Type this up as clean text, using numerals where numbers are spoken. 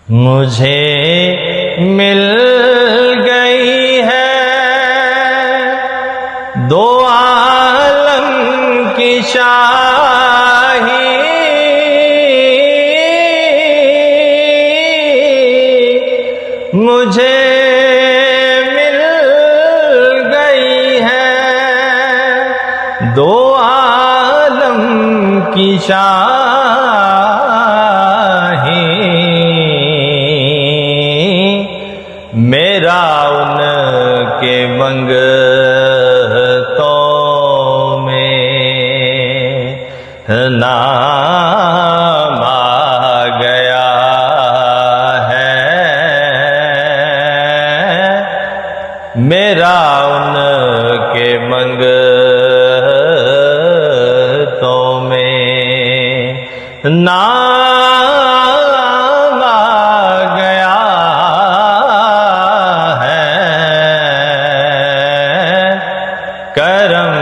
مجھے مل گئی ہے دو عالم کی شاہی، مجھے مل گئی ہے دو عالم کی شاہی، میرا ان کے منگتوں میں نام آ گیا ہے، میرا ان کے منگتوں میں نام آ گیا ہے، کرم